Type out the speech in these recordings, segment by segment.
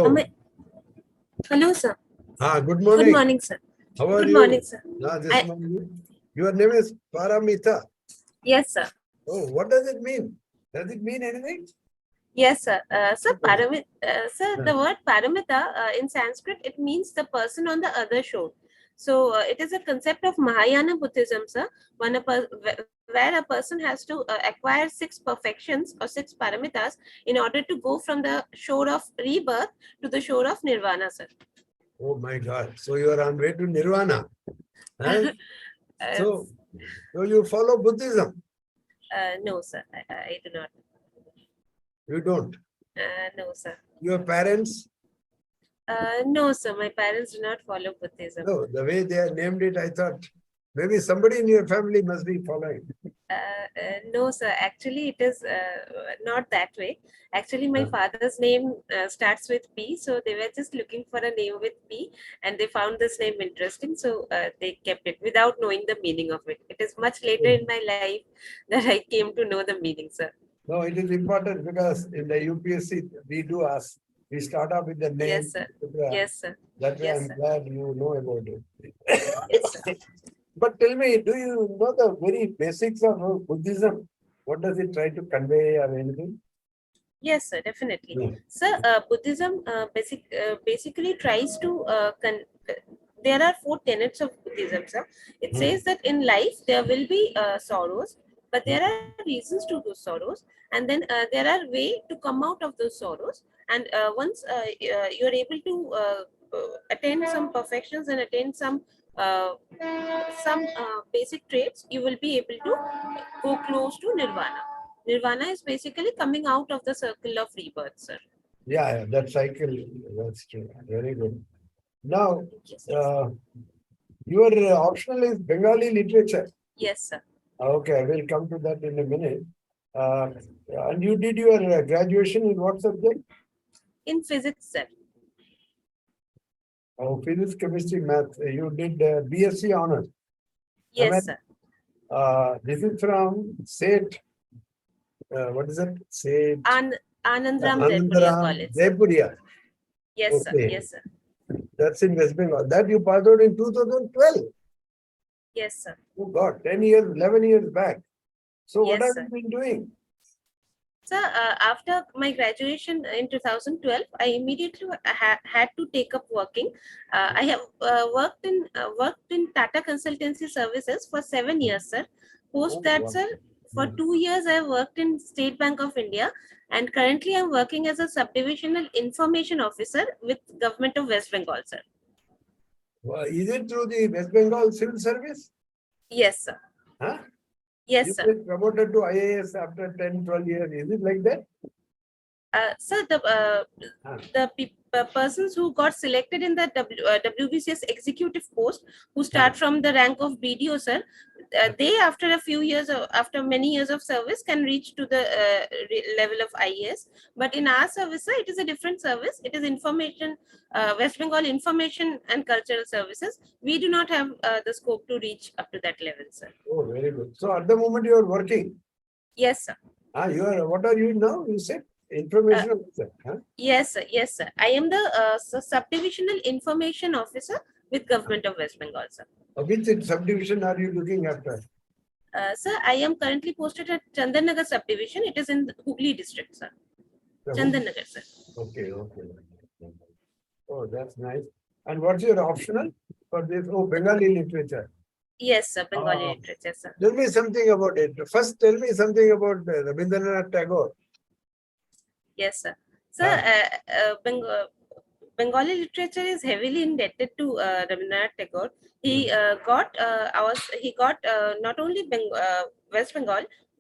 Hello. Hello, sir. Good Good morning. morning, sir. How are Good you? morning, sir. This morning. Your name is Paramita. Yes, sir. Oh, what does it mean? Does it mean anything? Yes, sir. Sir, Okay. the word paramita in Sanskrit, it means the person on the other shore. So it is a concept of Mahayana Buddhism, sir, where a person has to acquire 6 perfections or 6 paramitas in order to go from the shore of rebirth to the shore of nirvana, sir. Oh my God. So you are on way to Nirvana. Huh? So you follow Buddhism? No, sir. I do not. You don't? No, sir. Your parents? No, sir. My parents do not follow Buddhism. No, the way they are named it, I thought maybe somebody in your family must be following. No, sir. Actually, it is not that way. Actually, my father's name starts with P, so they were just looking for a name with P, and they found this name interesting, so they kept it without knowing the meaning of it. It is much later in my life that I came to know the meaning, sir. No, it is important because in the UPSC, we do ask. We start off with the name. Yes, sir. Yes, sir. That way yes, I'm glad you know about it. Yes, sir. But tell me, do you know the very basics of Buddhism? What does it try to convey or anything? Yes, sir, definitely. Hmm. Sir, Buddhism basically tries to there are 4 tenets of Buddhism, sir. It says that in life there will be sorrows, but there are reasons to those sorrows, and then there are ways to come out of those sorrows. And once you are able to attain some perfections and attain some basic traits, you will be able to go close to nirvana. Nirvana is basically coming out of the circle of rebirth, sir. Yeah, that cycle, that's true. Very good. Now, Yes, your optional is Bengali literature. yes, sir. Okay, I will come to that in a minute. And you did your graduation in what subject? In physics, sir. Oh, physics, chemistry, math. You did BSc honors. Yes, sir. This is from Seth. What is it? Seth. Anandram Jaipuria College. Jaipuria. Yes, sir. Okay. Yes, sir. That's in West Bengal. That you passed out in 2012. Yes, sir. Oh God, 10 years, 11 years back. So what Yes, have sir. you been doing? Sir, after my graduation in 2012, I immediately had to take up working. I have worked in Tata Consultancy Services for 7 years, sir. Post that, wow. sir, for 2 years I worked in State Bank of India, and currently I'm working as a subdivisional information officer with Government of West Bengal, sir. Is it through the West Bengal Civil Service? Yes, sir. Huh? Yes, you sir. get promoted to IAS after 10, 12 years. Is it like that? Sir, the persons who got selected in the WBCS executive post, who start from the rank of BDO, sir, they after a few years, after many years of service, can reach to the level of IAS. But in our service, sir, it is a different service. It is information, West Bengal Information and Cultural Services. We do not have the scope to reach up to that level, sir. Oh, very good. So at the moment you are working? Yes, sir. You are. What are you now? You said information officer. Huh? Yes, sir. Yes, sir. I am the subdivisional information officer with Government of West Bengal, sir. Which subdivision are you looking after? Sir, I am currently posted at Chandannagar subdivision. It is in Hooghly district, sir. Chandannagar, sir. Okay, okay. Oh, that's nice. And what's your optional for this? Oh, Bengali literature. Yes, sir. Bengali literature, sir. Tell me something about it. First, tell me something about Rabindranath Tagore. Yes, sir. Sir, Bengali literature is heavily indebted to Rabindranath Tagore. He got not only West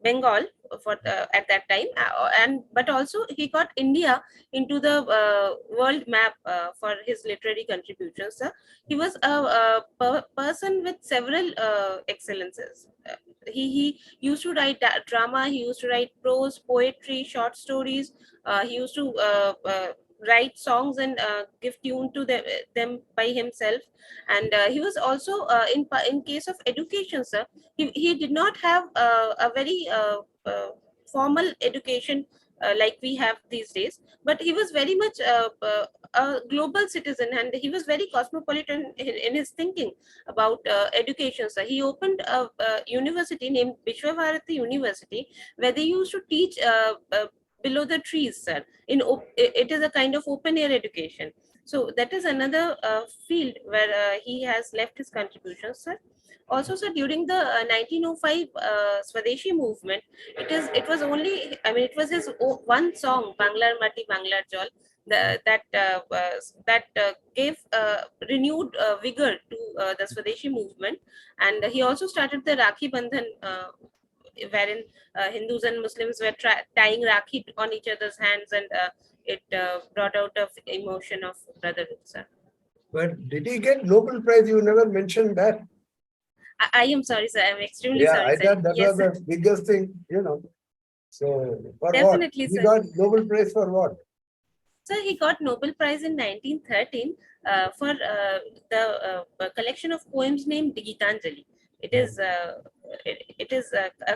Bengal for at that time, but also he got India into the world map for his literary contributions. Sir. He was a person with several excellences. He used to write drama. He used to write prose, poetry, short stories. He used to write songs and give tune to them by himself. And he was also in case of education, sir, he did not have a very formal education like we have these days, but he was very much a global citizen, and he was very cosmopolitan in his thinking about education. So he opened a university named Vishwabharati University, where they used to teach below the trees, sir. It is a kind of open air education. So that is another field where he has left his contributions, sir. Also, sir, during the 1905 Swadeshi movement, it was only, I mean, it was his one song, Banglar Mati Banglar Jol, that gave renewed vigor to the Swadeshi movement. And he also started the Rakhi Bandhan, wherein Hindus and Muslims were tying Rakhi on each other's hands, and it brought out of emotion of brotherhood, sir. But did he get Nobel Prize? You never mentioned that. I am sorry, sir. I'm extremely sorry, I sir. thought that Yes, was sir. the biggest thing, you know. So, for Definitely, what? He sir. got Nobel Prize for what? So he got Nobel Prize in 1913 for the collection of poems named Gitanjali. It is a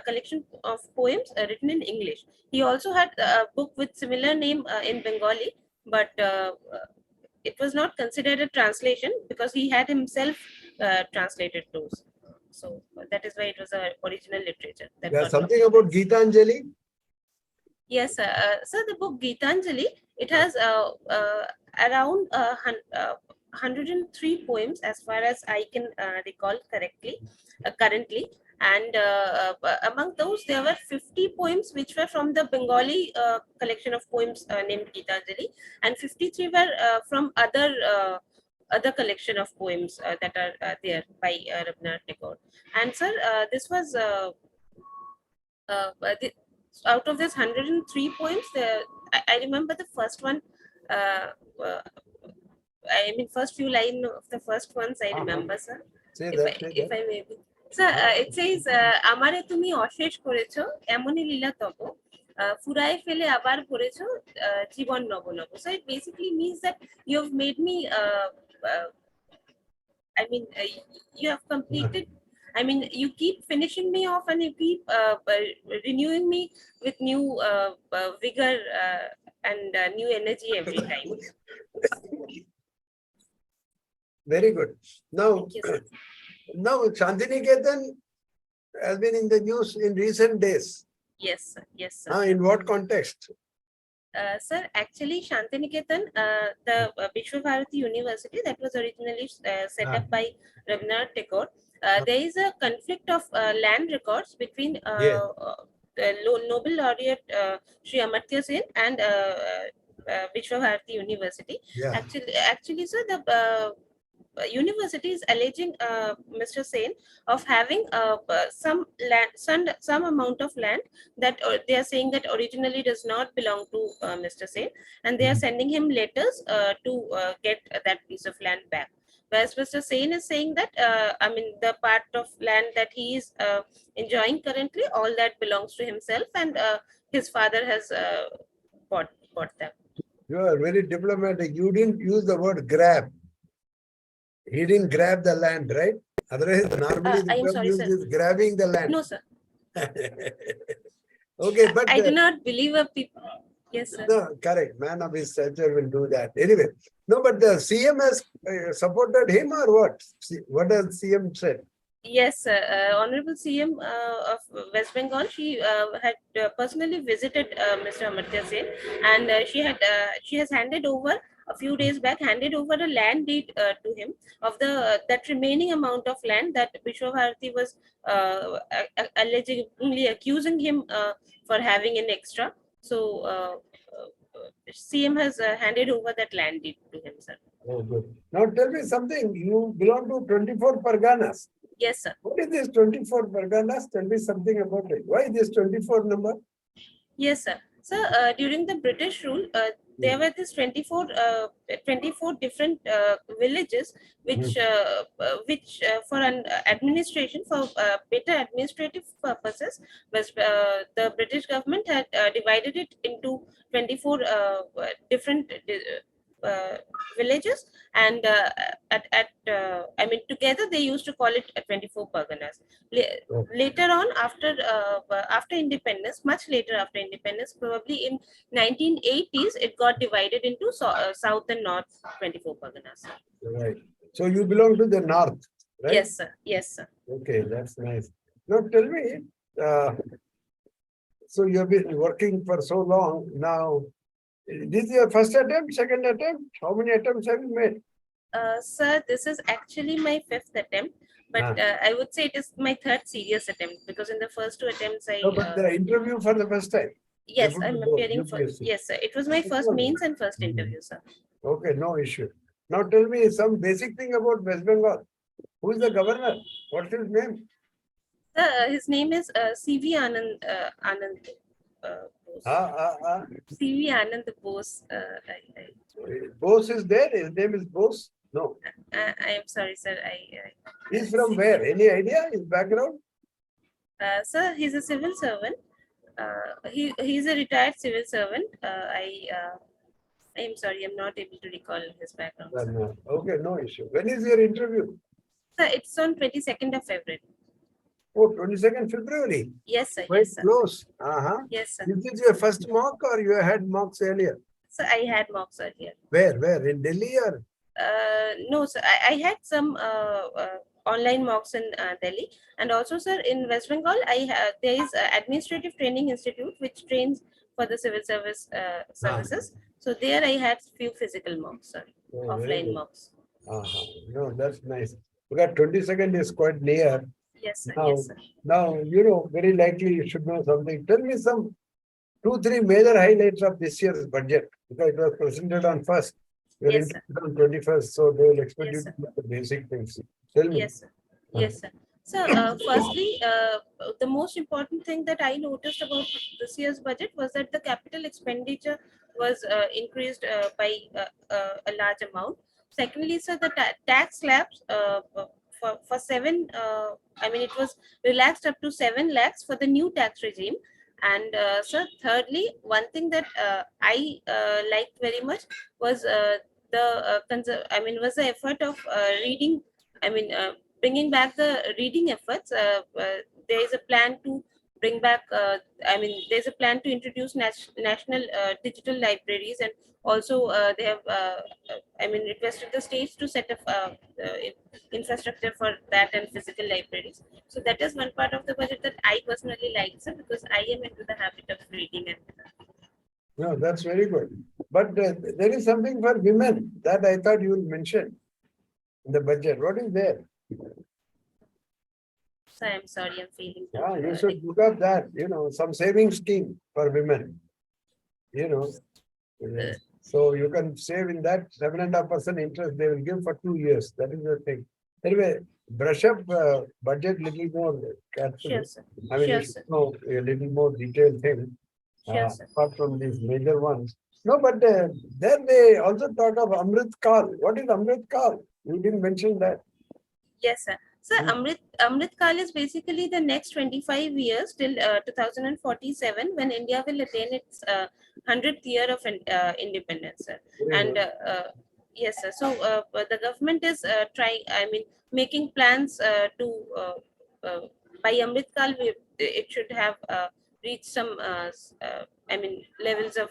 collection of poems written in English. He also had a book with similar name in Bengali, but it was not considered a translation because he had himself translated those. So that is why it was a original literature. That Yeah, got something Nobel about Prize. Gitanjali. Yes, so the book Gitanjali, it has around 103 poems, as far as I can recall correctly, currently. And among those, there were 50 poems which were from the Bengali collection of poems named Gitanjali, and 53 were from other collection of poems that are there by Rabindranath Tagore. And sir, this was the, out of this 103 poems, I remember the first one. Uh, I mean, first few lines of the first ones I remember, sir. If I may be. Sir, it says, "Amare tumi অশেষ করেছো, এমনই লীলা তব, ফুরায় ফেলে আবার ভরেছো, জীবন নব নব." So it basically means that you have made me. I mean, you have completed. I mean, you keep finishing me off, and you keep renewing me with new vigor and new energy every time. Very good. Now, Thank you, sir. now Shantiniketan has been in the news in recent days. Yes, sir. Yes, sir. In what context? Sir, actually, Shantiniketan, the Vishwabharati University that was originally set up by Rabindranath Tagore, there is a conflict of land records between the Nobel laureate Sri Amartya Sen and Vishwabharati University. Yeah. Actually, sir, the university is alleging Mr. Sen of having some land, some amount of land that they are saying that originally does not belong to Mr. Sen, and they are sending him letters to get that piece of land back. Whereas Mr. Sen is saying that, I mean, the part of land that he is enjoying currently, all that belongs to himself, and his father has bought them. You are very diplomatic. You didn't use the word grab. He didn't grab the land, right? Otherwise, normally the term used is grabbing the land. No, sir. Okay, but I do not believe a people. Yes, sir. No, correct. Man of his stature will do that. Anyway, no, but the CM has supported him or what? What has CM said? Yes, sir. Honorable CM of West Bengal, she had personally visited Mr. Amartya Sen, and she has handed over a few days back, handed over a land deed to him of the that remaining amount of land that Vishwabharati was allegedly accusing him for having an extra. So CM has handed over that land deed to him, sir. Oh, good. Now tell me something. You belong to 24 Parganas. Yes, sir. What is this 24 Parganas? Tell me something about it. Why this 24 number? Yes, sir. So during the British rule, there were these 24 different villages which for an administration, for better administrative purposes, was the British government had divided it into 24 different villages, and I mean, together they used to call it 24 Parganas. Later on, after independence, much later after independence, probably in 1980s, it got divided into South and North 24 Parganas. Right. So you belong to the north, right? Yes, sir. Yes, sir. Okay, that's nice. Now tell me, so you have been working for so long now. This is your first attempt, second attempt? How many attempts have you made? Sir, this is actually my fifth attempt, but I would say it is my third serious attempt, because in the first two attempts No, but the interview for the first time. Yes, I'm appearing for. UPSC. Yes, sir. It was my first mains and first interview, sir. Okay, no issue. Now tell me some basic thing about West Bengal. Who is the governor? What's his name? His name is C.V. Anand Bose. C.V. Anand Bose. Bose is there? His name is Bose? No. I am sorry, sir. He's from where? Any idea? His background? Sir, he's a civil servant. He's a retired civil servant. I am sorry, I'm not able to recall his background. No. Okay, no issue. When is your interview? Sir, it's on 22nd of February. Oh, 22nd February. Yes, sir. Quite yes, sir. close. Yes, sir. Is this your first mock or you had mocks earlier? So I had mocks earlier. Where? In Delhi or? No, sir. I had some online mocks in Delhi, and also, sir, in West Bengal, there is Administrative Training Institute which trains for the civil service services. So there I had few physical mocks, sir, offline mocks. No, that's nice. Because 22nd is quite near. Yes, sir. Now, yes, sir. Now, very likely you should know something. Tell me some 2-3 major highlights of this year's budget, because it was presented on 1st. We're Yes, interested on 21st, so they will expect Yes, you sir. to know the basic things. Tell me. Yes, sir. Yes, sir. So, firstly, the most important thing that I noticed about this year's budget was that the capital expenditure was increased by a large amount. Secondly, sir, the tax slabs for 7, I mean, it was relaxed up to 7 lakhs for the new tax regime. And sir, thirdly, one thing that I liked very much was was the effort of reading. Bringing back the reading efforts. There is a plan to bring back. There's a plan to introduce national digital libraries, and also they have. Requested the states to set up infrastructure for that and physical libraries. So that is one part of the budget that I personally like, sir, because I am into the habit of reading and. No, that's very good. But there is something for women that I thought you would mention in the budget. What is there? So I'm sorry, I'm feeling. You should look up that, some saving scheme for women. So you can save in that 7.5% interest they will give for 2 years. That is the thing. Anyway, brush up budget little more carefully. Sure, sir. You should know a little more detailed thing. Sure, sir. Apart from these major ones. No, but then they also talk of Amrit Kal. What is Amrit Kal? You didn't mention that. Yes, sir. So Amrit Kal is basically the next 25 years till 2047, when India will attain its 100th year of independence, sir. And yes, sir. So the government is making plans to by Amrit Kal, it should have reached some levels of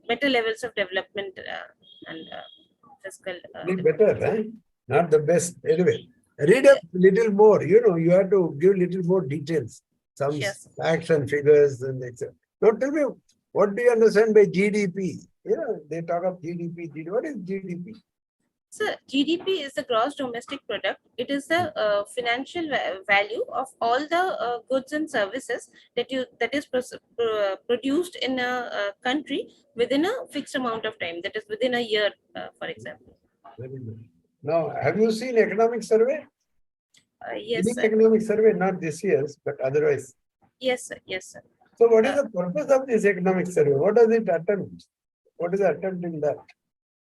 better levels of development and fiscal. Better, right? Not the best. Anyway. Read a little more, you have to give little more details, some facts and figures and etc. Now tell me, what do you understand by GDP? They talk of GDP. What is GDP? So GDP is the gross domestic product. It is the financial value of all the goods and services that is produced in a country within a fixed amount of time. That is within a year, for example. Very good. Now, have you seen economic survey? Yes, sir. Economic survey, not this year's, but otherwise. Yes, sir. Yes, sir. So what is the purpose of this economic survey? What does it attempt? What is the attempt in that?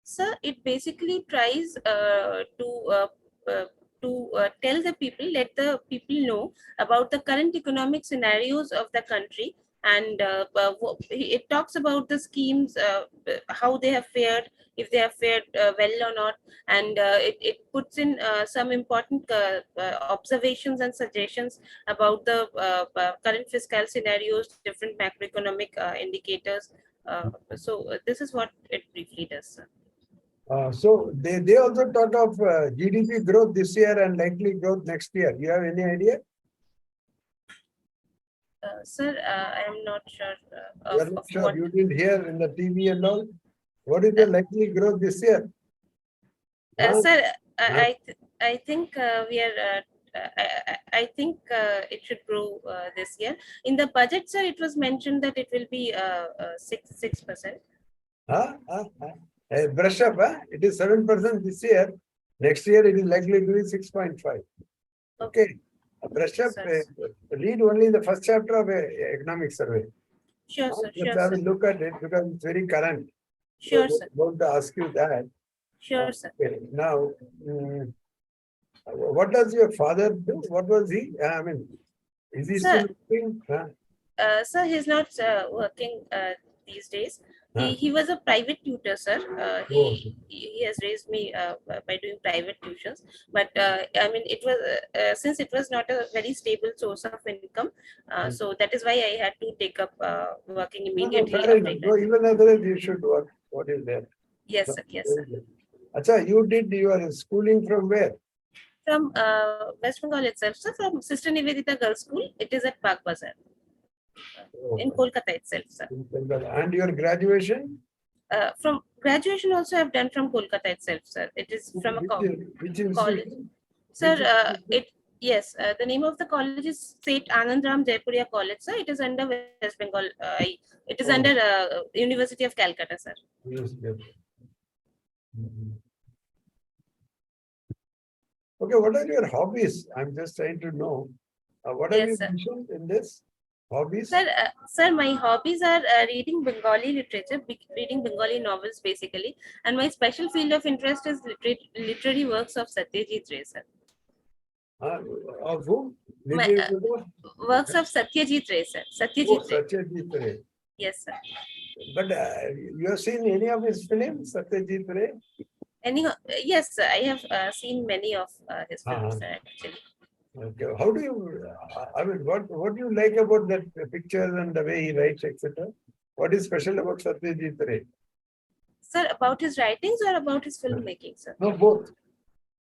Sir, it basically tries to tell the people, let the people know about the current economic scenarios of the country, and it talks about the schemes, how they have fared, if they have fared well or not, and it puts in some important observations and suggestions about the current fiscal scenarios, different macroeconomic indicators. So this is what it briefly does, sir. So they also talk of GDP growth this year and likely growth next year. You have any idea? Sir, I am not sure. You are not Of sure. what. You didn't hear in the TV and all. What is the likely growth this year? Sir, I think we are. I think it should grow this year. In the budget, sir, it was mentioned that it will be 6%. Brush up. It is 7% this year. Next year it is likely to be 6.5. Okay. Brush up. Read only the first chapter of economic survey. Sure, sir. Let's have a look at it because it's very current. Sure, sir. I want to ask you that. Sure, sir. Okay. Now, what does your father do? What was he? I mean, is he still working? Sir, he's not working these days. He was a private tutor, sir. He has raised me by doing private tuitions. But I mean, it was since it was not a very stable source of income, so that is why I had to take up working immediately. No, even otherwise you should work. What is there? Yes, sir. Yes, sir. Achha, you did your schooling from where? From West Bengal itself, sir. From Sister Nivedita Girls School. It is at Park Bazaar. In Kolkata itself, sir. And your graduation? From graduation also I've done from Kolkata itself, sir. It is from a college. Sir, yes, the name of the college is St. Anandram Jaipuria College, sir. It is under West Bengal. It is under University of Calcutta, sir. Yes, yes. Okay, what are your hobbies? I'm just trying to know. What have you mentioned in this? Hobbies? Sir, my hobbies are reading Bengali literature, reading Bengali novels basically, and my special field of interest is literary works of Satyajit Ray, sir. Of whom? Works of Satyajit Ray, sir. Satyajit Ray. Yes, sir. But you have seen any of his films, Satyajit Ray? Yes, sir. I have seen many of his films, sir, actually. Okay. How do you, I mean, what do you like about that pictures and the way he writes, etc.? What is special about Satyajit Ray? Sir, about his writings or about his filmmaking, sir? No, both.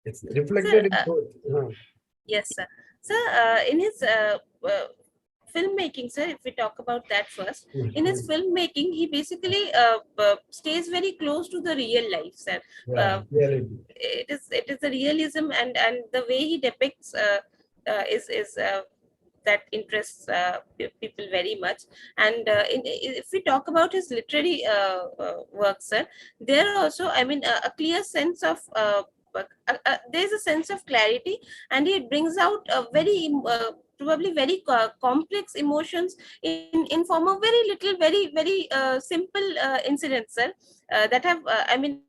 It's reflected in both. Yes, sir. Sir, in his filmmaking, sir, if we talk about that first, in his filmmaking, he basically stays very close to the real life, sir. It is the realism and the way he depicts is that interests people very much. And if we talk about his literary works, sir, there also, I mean, a clear sense of there's a sense of clarity, and it brings out a very probably very complex emotions in form of very little, very simple incidents, sir, that have I mean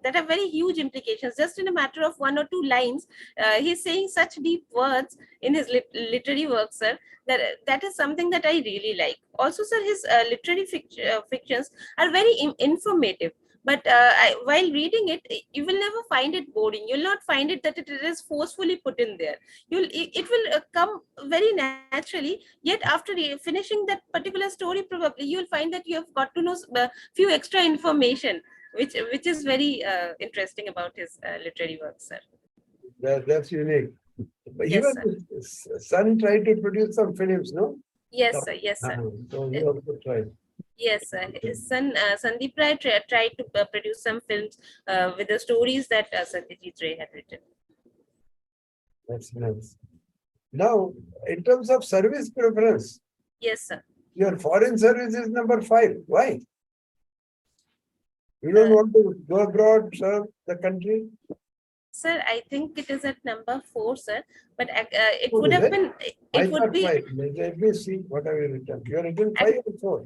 that have very huge implications. Just in a matter of 1 or 2 lines, he's saying such deep words in his literary work, sir, that is something that I really like. Also, sir, his literary fictions are very informative. But while reading it, you will never find it boring. You'll not find it that it is forcefully put in there. It will come very naturally. Yet after finishing that particular story, probably you'll find that you have got to know a few extra information, which is very interesting about his literary work, sir. That's unique. But yes, even his son tried to produce some films, no? Yes, sir. Yes, sir. So he also tried. Yes, his son Sandeep Rai tried to produce some films with the stories that Satyajit Ray had written. That's nice. Now, in terms of service preference, yes, sir. Your foreign service is number 5. Why? You don't want to go abroad, serve the country? Sir, I think it is at number 4, sir. But it would have been. It would be. 5. Let me see what have you written. You have written 5 or 4.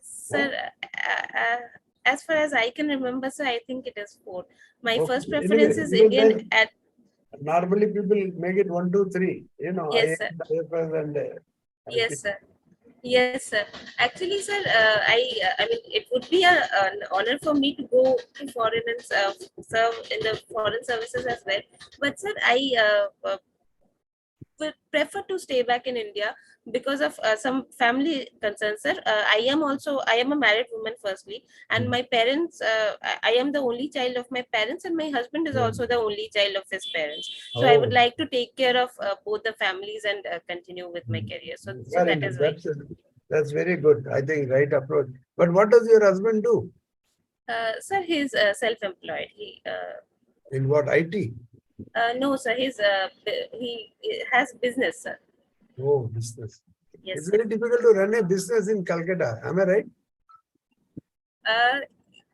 Sir, as far as I can remember, sir, I think it is 4. My first preference is Indian. Normally, people make it 1, 2, 3. You know, yes, sir. And, yes, sir. Yes, sir. Actually, sir, I mean, it would be an honor for me to go to foreign and serve in the foreign services as well. But, sir, I would prefer to stay back in India because of some family concerns, sir. I am a married woman, firstly, and my parents. I am the only child of my parents, and my husband is Yeah. also the only child of his parents. So I would Oh, like to take care of both the families and continue with my career. So fair that enough. is why. That's very good. I think right approach. But what does your husband do? Sir, he's self-employed. In what IT? No, sir, he has business, sir. Oh, business. Yes, It's sir. very difficult to run a business in Calcutta. Am I right? Uh,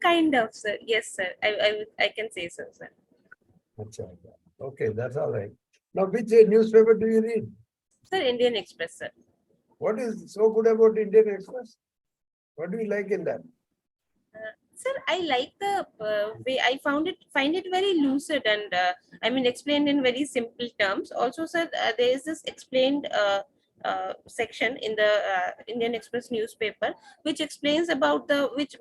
kind of, sir. Yes, sir. I can say so, sir. Acha, acha. Okay, that's all right. Now, which newspaper do you read? Sir, Indian Express, sir. What is so good about Indian Express? What do you like in that? Sir, I like the way I find it very lucid and I mean explained in very simple terms. Also, sir, there is this explained section in the Indian Express newspaper which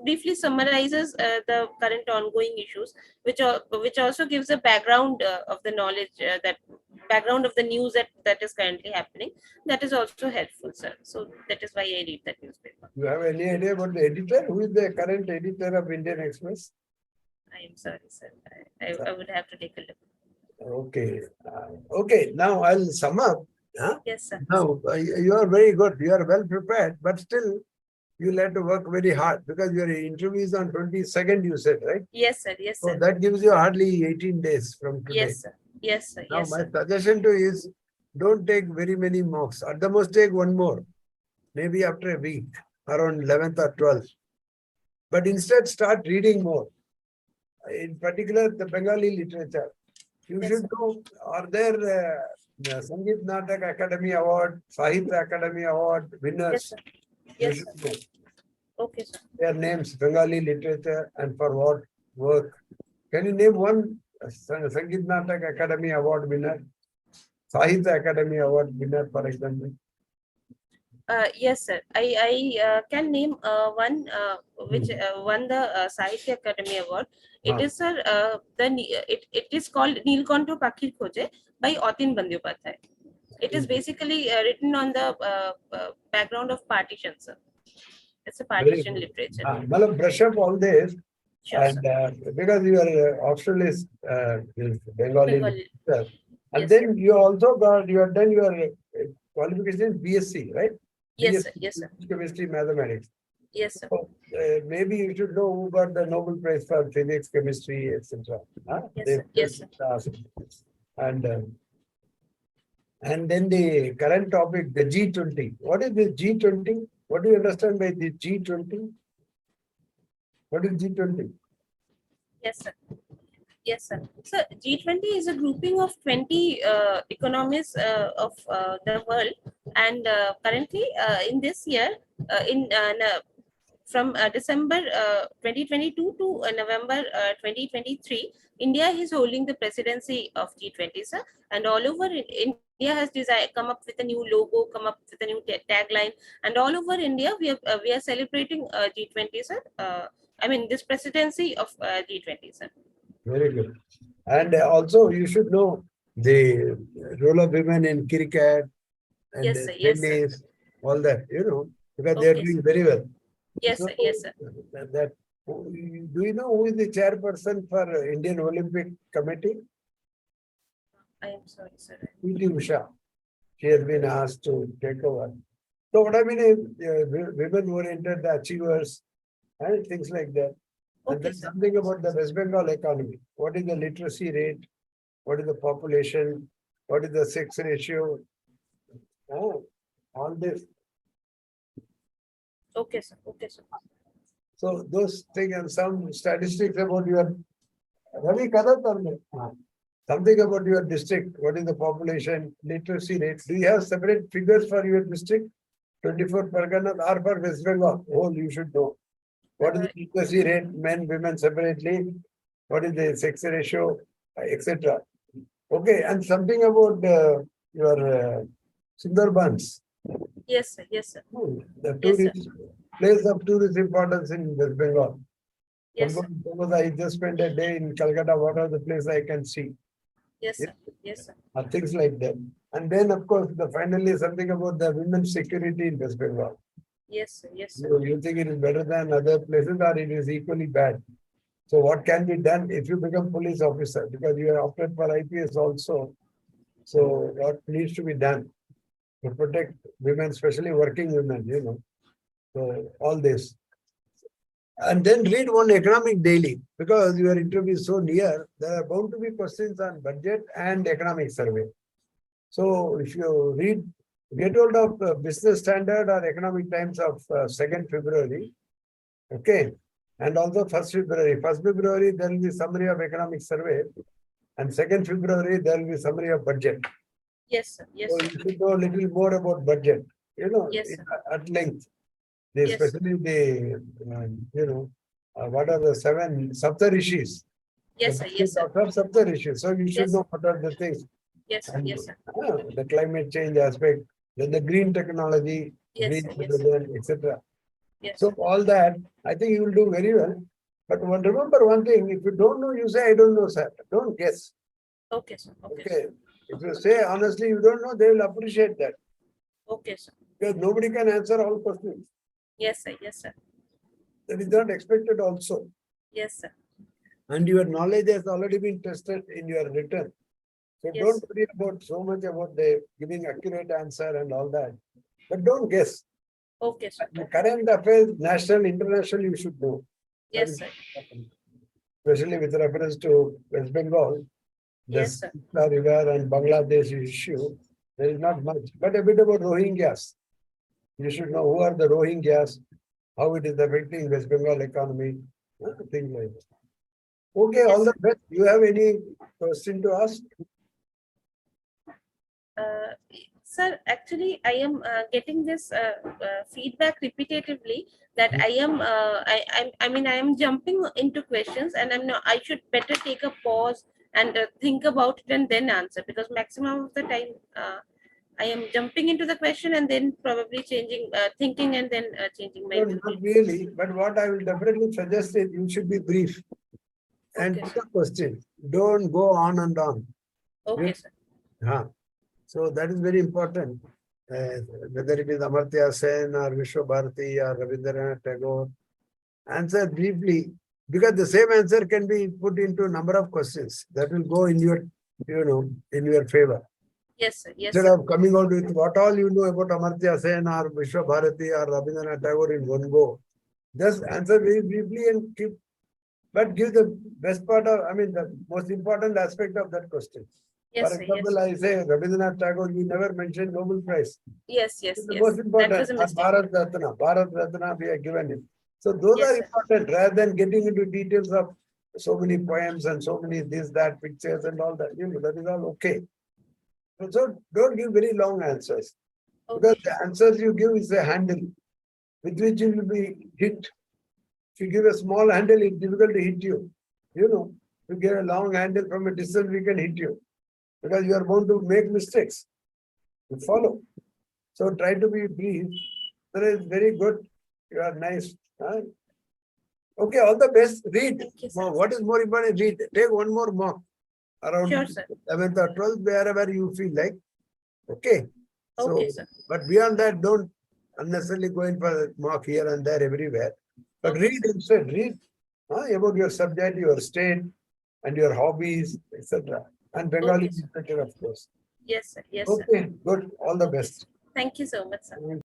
briefly summarizes the current ongoing issues, which also gives a background of the knowledge that background of the news that is currently happening. That is also helpful, sir. So that is why I read that newspaper. You have any idea about the editor? Who is the current editor of Indian Express? I am sorry, sir. I would have to take a look. Okay. Okay. Now I'll sum up. Huh? Yes, sir. Now you are very good. You are well prepared, but still you'll have to work very hard because your interview is on 22nd, you said, right? Yes, sir. Yes, So sir. that gives you hardly 18 days from today. Yes, sir. Yes, sir. Now Yes, my sir. suggestion to you is don't take very many mocks. At the most take one more, maybe after a week, around 11th or 12th. But instead start reading more. In particular, the Bengali literature. You Yes, should sir. know, are there Sangeet Natak Academy Award, Sahitya Academy Award Yes, winners? sir. You Yes, should sir. know Okay, sir. their names, Bengali literature, and for what work. Can you name one Sangeet Natak Academy Award winner? Sahitya Academy Award winner, for example. Yes, sir. I can name one which won the Sahitya Academy Award. It is, sir, it is called Nilkantha Pakhir Khoje by Atin Bandyopadhyay. It is basically written on the background of partition, sir. It's a Very partition good. literature. Malam, brush up all this. Sure, sir. And because your optional is Bengali Bengali. literature. And Yes, then you also got, you have done your qualification BSc, right? yes, sir. BSc Yes, sir. Chemistry, Mathematics. Yes, sir. So, maybe you should know who got the Nobel Prize for Physics, Chemistry, etc. Huh? Yes, sir. Yes, sir. And then the current topic, the G20. What is the G20? What do you understand by the G20? What is G20? Yes, sir. Yes, sir. So G20 is a grouping of 20 economies of the world, and currently in this year, from December 2022 to November 2023, India is holding the presidency of G20, sir. And all over India has come up with a new logo, come up with a new tagline, and all over India we are celebrating G20, sir. I mean this presidency of G20, sir. Very good. And also, you should know the role of women in cricket and Yes, sir. Yes, sir. tennis, all that, because they are Okay, doing sir. very well. Yes, So, sir. Yes, sir. do you know who is the chairperson for Indian Olympic Committee? I am sorry, sir. PT Usha. She has been asked to take over. So what I mean is, women-oriented achievers and things like that. And Okay, then sir. something about the West Bengal economy. What is the literacy rate? What is the population? What is the sex ratio? Oh, all this. Okay, sir. Okay, sir. So those things and some statistics about your Ravi Kadatarne. Something about your district. What is the population, literacy rate? Do you have separate figures for your district? 24 Parganas or for West Bengal? Oh, you should know. What is the literacy rate, men, women separately? What is the sex ratio, etc. Okay, and something about your Sundarbans. Yes, sir. Yes, sir. The Yes, sir. tourist place of tourist importance in West Bengal. Yes, sir. Suppose I just spend a day in Kolkata, what are the places I can see? Yes, sir. Yes, sir. Things like that. And then, of course, finally something about the women's security in West Bengal. Yes, sir. Yes, sir. You think it is better than other places or it is equally bad? So what can be done if you become police officer? Because you are opted for IPS also. So what needs to be done to protect women, especially working women, So all this. And then read one economic daily, because your interview is so near, there are bound to be questions on budget and economic survey. So if you read, get hold of Business Standard or Economic Times of 2nd February, okay, and also 1st February. 1st February, there will be summary of economic survey, and 2nd February, there will be summary of budget. Yes, sir. Yes, So sir. you should know a little more about budget, Yes, sir. at length. Yes, sir. Especially what are the 7 Saptarishis? Yes, sir. Yes, sir. Saptarishis. So you should Yes. know what are the things. Yes, sir. And, Yes, sir. the climate change aspect, then the green technology, Yes, green sir. Yes, hydrogen, etc. Yes, So sir. all that, I think you will do very well. But remember one thing, if you don't know, you say, I don't know, sir. Don't guess. Okay, sir. Okay, Okay. sir. If you say honestly, you don't know, they will appreciate that. Okay, sir. Because nobody can answer all questions. Yes, sir. Yes, sir. That is not expected also. Yes, sir. And your knowledge has already been tested in your written. So Yes. don't worry about so much about the giving accurate answer and all that. But don't guess. Okay, sir. The current affairs, national, international, you should know. That Yes, is sir. especially with reference to West Bengal, Yes, the sir. Sitna River and Bangladesh issue. There is not much, but a bit about Rohingyas. You should know who are the Rohingyas, how it is affecting West Bengal economy, things like that. Okay, all the best. You have any question to ask? Uh, Sir, actually, I am getting this feedback repetitively that I mean, I am jumping into questions, and I'm not. I should better take a pause and think about it and then answer, because maximum of the time I am jumping into the question and then probably changing, thinking and then changing my No, view. not really. But what I will definitely suggest is you should be brief and Okay, put a question. Don't go on and on. Okay, sir. Huh. So that is very important. Whether it is Amartya Sen or Vishwa Bharati or Rabindranath Tagore, answer briefly, because the same answer can be put into a number of questions that will go in your, in your favor. Yes, sir. Yes, Instead sir. of coming out with what all you know about Amartya Sen or Vishwa Bharati or Rabindranath Tagore in one go, just answer very briefly and give the best part of, the most important aspect of that question. Yes, For sir. Yes, example, I say Rabindranath Tagore, you never mentioned Nobel Prize. yes, yes, It's the yes. most That important. was a mistake. Bharat Ratna, we are given it. So those Yes, are sir. important rather than getting into details of so many poems and so many this, that, pictures and all that. That is all okay. So don't give very long answers. Because Okay. the answers you give is a handle with which you will be hit. If you give a small handle, it's difficult to hit you. You give a long handle from a distance, we can hit you. Because you are bound to make mistakes. You follow. So try to be brief. That is very good. You are nice. Huh? Okay, all the best. Read. Thank you, sir. What is more important? Read. Take one more mock around Sure, sir. 11th or 12th, wherever you feel like. Okay. So, Okay, sir. but beyond that, don't unnecessarily go in for mock here and there everywhere. But Okay, read sir. instead. Read about your subject, your state, and your hobbies, etc. And Bengali Okay, sir. literature, of course. Yes, sir. Yes, sir. Okay, good. All the Okay, best. sir. Thank you so much, sir.